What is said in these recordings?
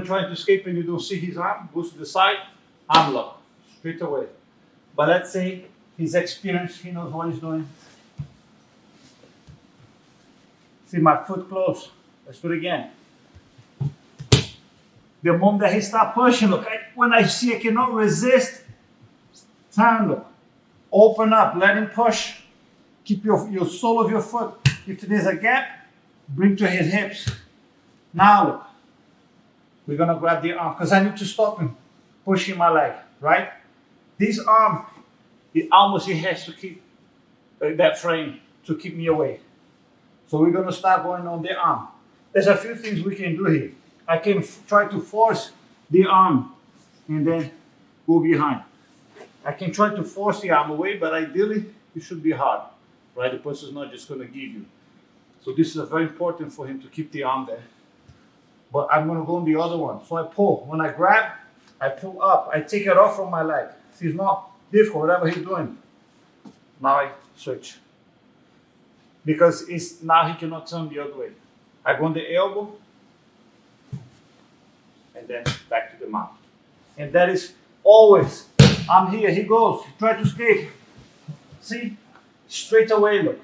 Trying to escape and you don't see his arm, goes to the side, arm lock, straight away. But let's say he's experienced, he knows what he's doing. See my foot close. Let's do it again. The moment that he starts pushing, look, when I see I cannot resist, turn, look. Open up, let him push. Keep your sole of your foot. If there's a gap, bring to his hips. Now look. We're going to grab the arm because I need to stop him pushing my leg, right? This arm, he has to keep that frame to keep me away. So we're going to start going on the arm. There's a few things we can do here. I can try to force the arm and then go behind. I can try to force the arm away, but ideally it should be hard, right? The person's not just going to give you. So this is very important for him to keep the arm there. But I'm going to go on the other one. So I pull. When I grab, I pull up. I take it off from my leg. See, it's not difficult, whatever he's doing. Now I switch. Because now he cannot turn the other way. I go on the elbow. And then back to the mount. And that is always, I'm here, he goes. He tries to escape. See? Straight away, look.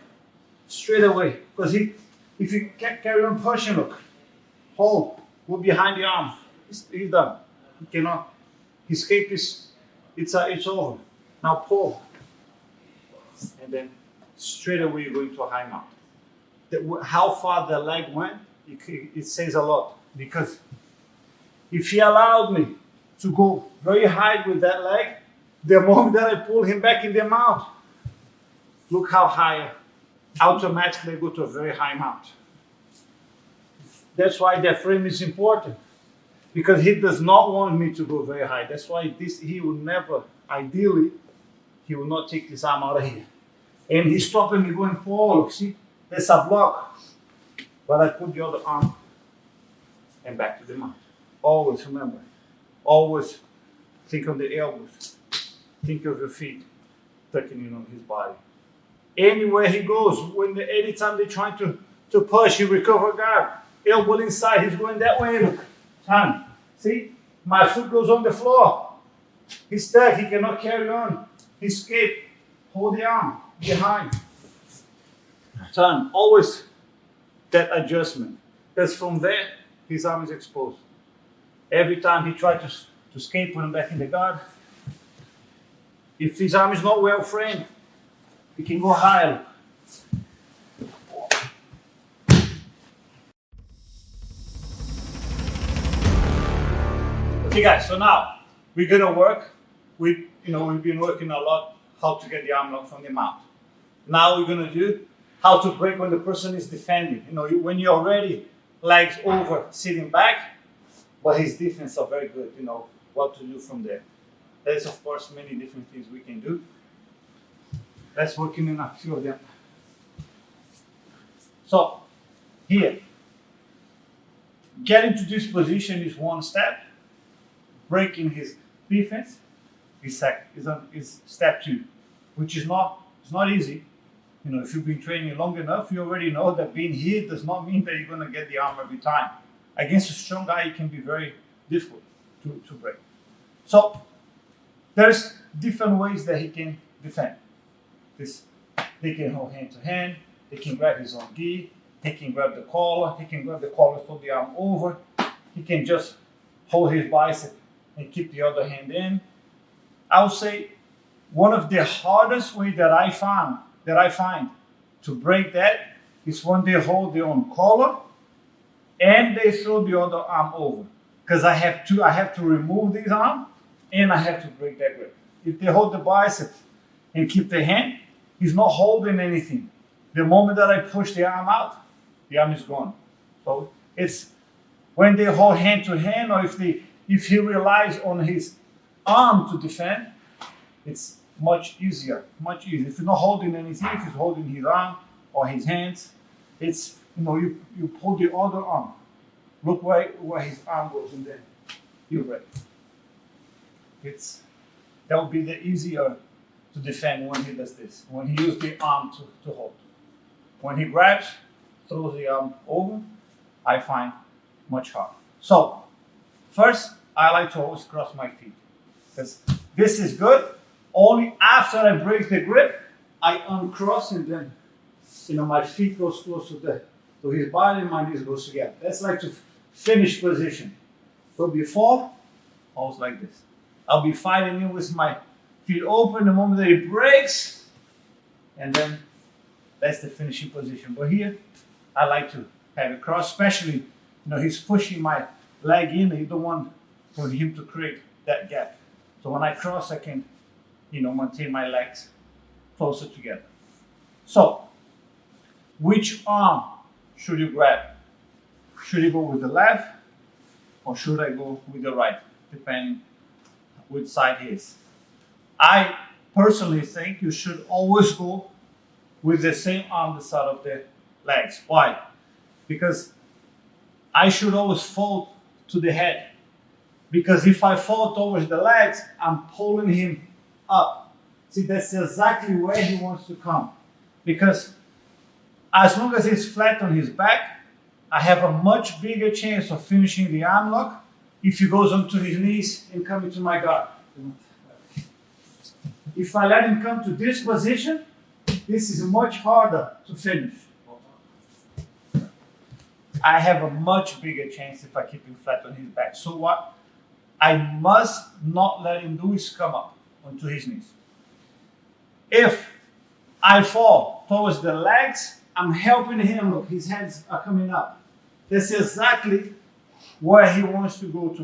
Straight away. Because if you can't carry on pushing, look. Hold, go behind the arm. He's done. He cannot. His escape is, it's over. Now pull, and then straight away you're going to a high mount. How far the leg went, it says a lot, because if he allowed me to go very high with that leg, the moment that I pull him back in the mount, look how high. Automatically I go to a very high mount. That's why that frame is important, because he does not want me to go very high. That's why he will never, ideally, he will not take this arm out of here. And he's stopping me going forward. See, there's a block. But I put the other arm and back to the mount. Always remember, always think on the elbows. Think of your feet tucking in on his body. Anywhere he goes, anytime they're trying to push, he recover guard. Elbow inside, he's going that way, look. Turn. See? My foot goes on the floor. He's stuck, he cannot carry on. He escaped. Hold the arm behind. Turn. Always that adjustment. Because from there, his arm is exposed. Every time he tries to escape, put him back in the guard. If his arm is not well framed, he can go higher. Okay guys, so now we're gonna work. We've been working a lot how to get the arm lock from the mount. Now we're gonna do how to break when the person is defending. When you're already legs over, sitting back, but his defense are very good. What to do from there. There's of course many different things we can do. Let's work in a few of them. So here, getting to this position is one step. Breaking his defense is step 2, which is not easy. If you've been training long enough, you already know that being here does not mean that you're going to get the arm every time. Against a strong guy, it can be very difficult to break. So there's different ways that he can defend. They can hold hand to hand. They can grab his own gi. He can grab the collar. He can grab the collar, throw the arm over. He can just hold his bicep and keep the other hand in. I would say one of the hardest ways that I find to break that is when they hold their own collar and they throw the other arm over. Because I have to remove this arm and I have to break that grip. If they hold the bicep and keep the hand, he's not holding anything. The moment that I push the arm out, the arm is gone. So it's when they hold hand to hand, or if he relies on his arm to defend, it's much easier. If you're not holding anything, if he's holding his arm or his hands, it's you pull the other arm. Look where his arm goes, and then you break. That would be the easier to defend when he does this. When he uses the arm to hold. When he grabs, throws the arm over, I find much harder. So First, I like to always cross my feet because this is good. Only after I break the grip, I uncross and then, my feet goes close to his body and my knees goes together. That's like to finish position. But before, always like this. I'll be fighting him with my feet open the moment that he breaks, and then that's the finishing position. But here, I like to have it cross, especially, he's pushing my leg in, and you don't want for him to create that gap. So when I cross, I can, maintain my legs closer together. So, which arm should you grab? Should you go with the left, or should I go with the right, depending which side he is? I personally think you should always go with the same arm the side of the legs. Why? Because I should always fall to the head. Because if I fall towards the legs, I'm pulling him up. See, that's exactly where he wants to come. Because as long as he's flat on his back, I have a much bigger chance of finishing the arm lock if he goes onto his knees and coming to my guard. If I let him come to this position, this is much harder to finish. I have a much bigger chance if I keep him flat on his back. So what I must not let him do is come up onto his knees. If I fall towards the legs, I'm helping him. Look, his hands are coming up. That's exactly where he wants to go to.